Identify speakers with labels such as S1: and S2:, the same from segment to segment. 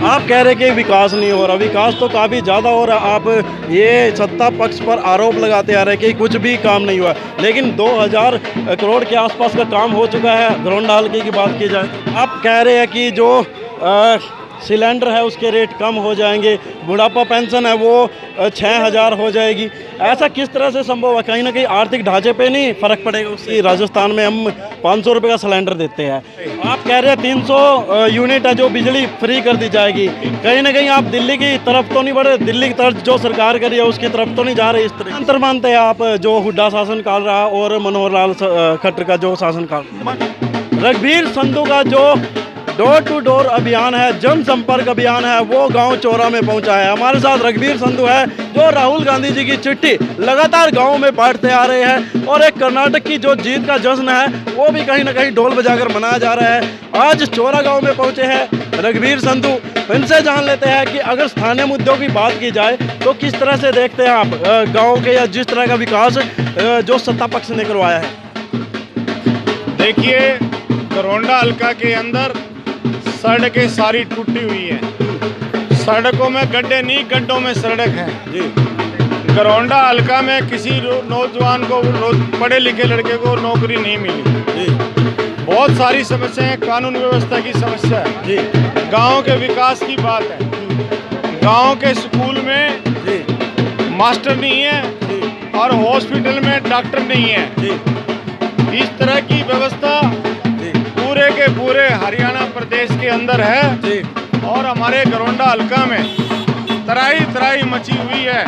S1: आप कह रहे कि विकास नहीं हो रहा, विकास तो काफ़ी ज़्यादा हो रहा। आप ये सत्ता पक्ष पर आरोप लगाते आ रहे हैं कि कुछ भी काम नहीं हुआ, लेकिन 2000 करोड़ के आसपास का काम हो चुका है। घरोंडा हल्के की बात की जाए, आप कह रहे हैं कि जो सिलेंडर है उसके रेट कम हो जाएंगे, बुढ़ापा पेंशन है वो 6000 हो जाएगी। ऐसा किस तरह से संभव है? कहीं ना कहीं आर्थिक ढांचे पे नहीं फ़र्क पड़ेगा उससे? राजस्थान में हम 500 रुपये का सिलेंडर देते हैं, आप कह रहे हैं 300 यूनिट है जो बिजली फ्री कर दी जाएगी। कहीं ना कहीं आप दिल्ली की तरफ तो नहीं बढ़े, दिल्ली की तरफ जो सरकार करी है उसकी तरफ तो नहीं जा रहे? इस तरह अंतर मानते हैं आप जो हुड्डा शासन काल रहा और मनोहर लाल खट्टर का जो शासन काल? रघुवीर संधू का जो डोर टू डोर अभियान है, जनसंपर्क अभियान है, वो गांव चौरा में पहुंचा है। हमारे साथ रघुवीर संधू है जो राहुल गांधी जी की चिट्ठी लगातार गांव में बांटते आ रहे हैं, और एक कर्नाटक की जो जीत का जश्न है वो भी कहीं ना कहीं ढोल बजाकर मनाया जा रहा है। आज चौरा गांव में पहुंचे हैं रघुवीर संधू, इनसे जान लेते हैं कि अगर स्थानीय मुद्दों की बात की जाए तो किस तरह से देखते हैं आप गाँव के, या जिस तरह का विकास जो सत्ता पक्ष ने करवाया है।
S2: देखिए, घरोंडा हल्का के अंदर सड़कें सारी टूटी हुई हैं। सड़कों में गड्ढे नहीं, गड्ढों में सड़क है जी। घरोंडा हल्का में किसी नौजवान को, पढ़े लिखे लड़के को नौकरी नहीं मिली जी। बहुत सारी समस्याएं हैं, कानून व्यवस्था की समस्या है जी। गांव के विकास की बात है, गांव के स्कूल में जी मास्टर नहीं है जी, और हॉस्पिटल में डॉक्टर नहीं है जी। इस तरह की व्यवस्था पूरे के पूरे हरियाणा प्रदेश के अंदर है जी। और हमारे घरोंडा हल्का में तराई तराई मची हुई है।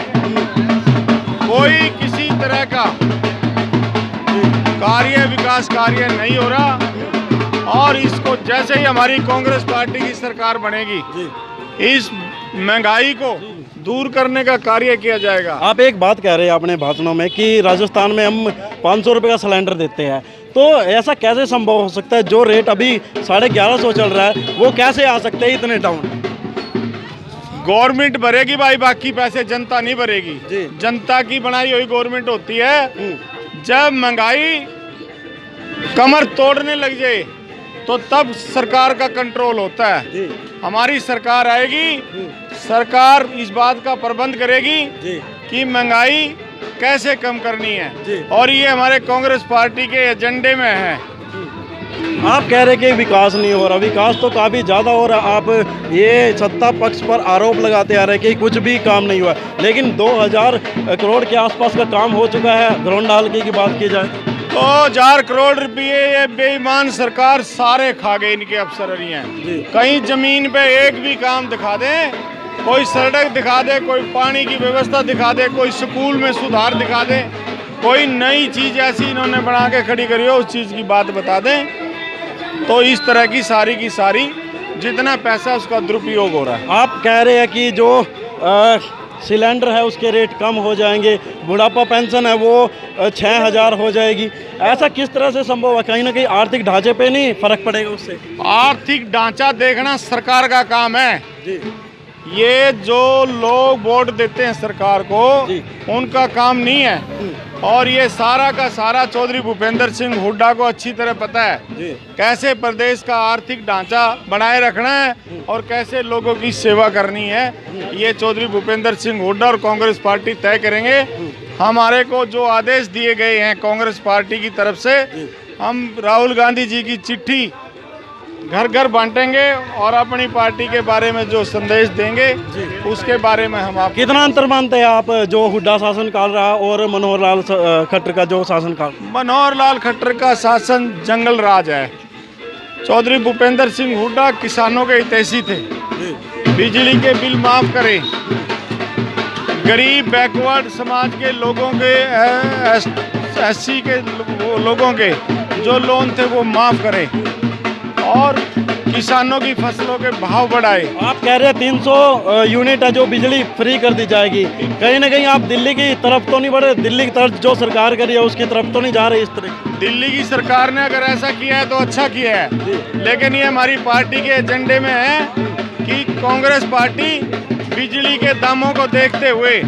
S2: कोई किसी तरह का विकास कार्य नहीं हो रहा, और इसको जैसे ही हमारी कांग्रेस पार्टी की सरकार बनेगी इस महंगाई को दूर करने का कार्य किया जाएगा।
S1: आप एक बात कह रहे हैं अपने भाषणों में कि राजस्थान में हम 500 रुपये का सिलेंडर देते हैं, तो ऐसा कैसे संभव हो सकता है? जो रेट अभी 1150 चल रहा है वो कैसे आ सकते हैं इतने डाउन?
S2: गवर्नमेंट भरेगी भाई, बाकी पैसे जनता नहीं भरेगी जी। जनता की बनाई हुई गवर्नमेंट होती है। जब महंगाई कमर तोड़ने लग जाए तो तब सरकार का कंट्रोल होता है जी। हमारी सरकार आएगी, सरकार इस बात का प्रबंध करेगी जी कि महंगाई कैसे कम करनी है जी। और ये हमारे कांग्रेस पार्टी के एजेंडे में है।
S1: आप कह रहे कि विकास नहीं हो रहा, विकास तो काफ़ी ज़्यादा हो रहा। आप ये सत्ता पक्ष पर आरोप लगाते आ रहे हैं कि कुछ भी काम नहीं हुआ, लेकिन 2000 करोड़ के आसपास का काम हो चुका है। घरोंडा हल्के की बात की जाए
S2: 2000 करोड़ रुपये ये बेईमान सरकार सारे खा गए, इनके अफसर हैं। कहीं जमीन पे एक भी काम दिखा दें, कोई सड़क दिखा दे, कोई पानी की व्यवस्था दिखा दे, कोई स्कूल में सुधार दिखा दे, कोई नई चीज़ ऐसी इन्होंने बना के खड़ी करी हो उस चीज़ की बात बता दें, तो इस तरह की सारी जितना पैसा उसका दुरुपयोग हो रहा है।
S1: आप कह रहे हैं कि जो सिलेंडर है उसके रेट कम हो जाएंगे, बुढ़ापा पेंशन है वो 6000 हो जाएगी। ऐसा किस तरह से संभव है? कहीं ना कहीं आर्थिक ढांचे पे नहीं फ़र्क पड़ेगा उससे?
S2: आर्थिक ढांचा देखना सरकार का काम है जी। ये जो लोग वोट देते हैं सरकार को उनका काम नहीं है, और ये सारा का सारा चौधरी भूपेंद्र सिंह हुड्डा को अच्छी तरह पता है जी। कैसे प्रदेश का आर्थिक ढांचा बनाए रखना है और कैसे लोगों की सेवा करनी है, ये चौधरी भूपेंद्र सिंह हुड्डा और कांग्रेस पार्टी तय करेंगे। हमारे को जो आदेश दिए गए हैं कांग्रेस पार्टी की तरफ से, हम राहुल गांधी जी की चिट्ठी घर घर बांटेंगे और अपनी पार्टी के बारे में जो संदेश देंगे उसके बारे में हम आप।
S1: कितना अंतर मानते हैं आप जो हुड्डा शासन काल रहा और मनोहर लाल खट्टर का जो शासन काल?
S2: मनोहर लाल खट्टर का शासन जंगल राज है। चौधरी भूपेंद्र सिंह हुड्डा किसानों के हितैषी थे, बिजली के बिल माफ करें, गरीब बैकवर्ड समाज के लोगों के, SC के लोगों के जो लोन थे वो माफ करें, और किसानों की फसलों के भाव बढ़ाए।
S1: आप कह रहे हैं 300 यूनिट है जो बिजली फ्री कर दी जाएगी, कहीं ना कहीं आप दिल्ली की तरफ तो नहीं बढ़े, दिल्ली की तरफ जो सरकार करी है उसकी तरफ तो नहीं जा रहे? इस तरह
S2: दिल्ली की सरकार ने अगर ऐसा किया है तो अच्छा किया है, लेकिन ये हमारी पार्टी के एजेंडे में है कि कांग्रेस पार्टी बिजली के दामों को देखते हुए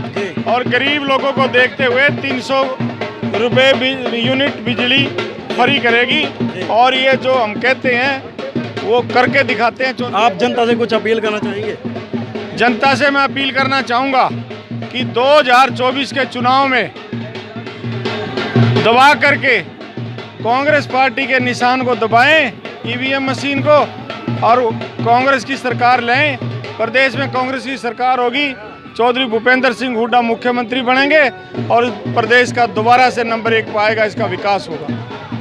S2: और गरीब लोगों को देखते हुए 300 रुपये यूनिट बिजली फ्री करेगी। और ये जो हम कहते हैं वो करके दिखाते हैं।
S1: आप जनता से कुछ अपील करना चाहेंगे?
S2: जनता से मैं अपील करना चाहूँगा कि 2024 के चुनाव में दबा करके कांग्रेस पार्टी के निशान को दबाएं, ईवीएम मशीन को, और कांग्रेस की सरकार लें। प्रदेश में कांग्रेस की सरकार होगी, चौधरी भूपेंद्र सिंह हुड्डा मुख्यमंत्री बनेंगे और प्रदेश का दोबारा से नंबर 1 पाएगा, इसका विकास होगा।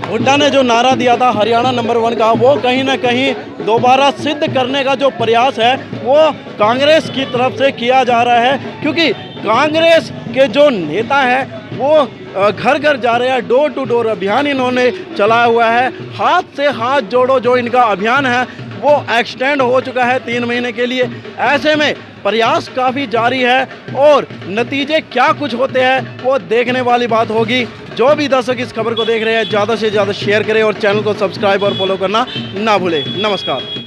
S1: हुड्डा ने जो नारा दिया था हरियाणा नंबर 1 का, वो कहीं ना कहीं दोबारा सिद्ध करने का जो प्रयास है वो कांग्रेस की तरफ से किया जा रहा है, क्योंकि कांग्रेस के जो नेता हैं वो घर घर जा रहे हैं, डोर टू डोर अभियान इन्होंने चलाया हुआ है। हाथ से हाथ जोड़ो जो इनका अभियान है वो एक्सटेंड हो चुका है 3 महीने के लिए। ऐसे में प्रयास काफ़ी जारी है और नतीजे क्या कुछ होते हैं वो देखने वाली बात होगी। जो भी दर्शक इस खबर को देख रहे हैं ज़्यादा से ज़्यादा शेयर करें और चैनल को सब्सक्राइब और फॉलो करना ना भूलें। नमस्कार।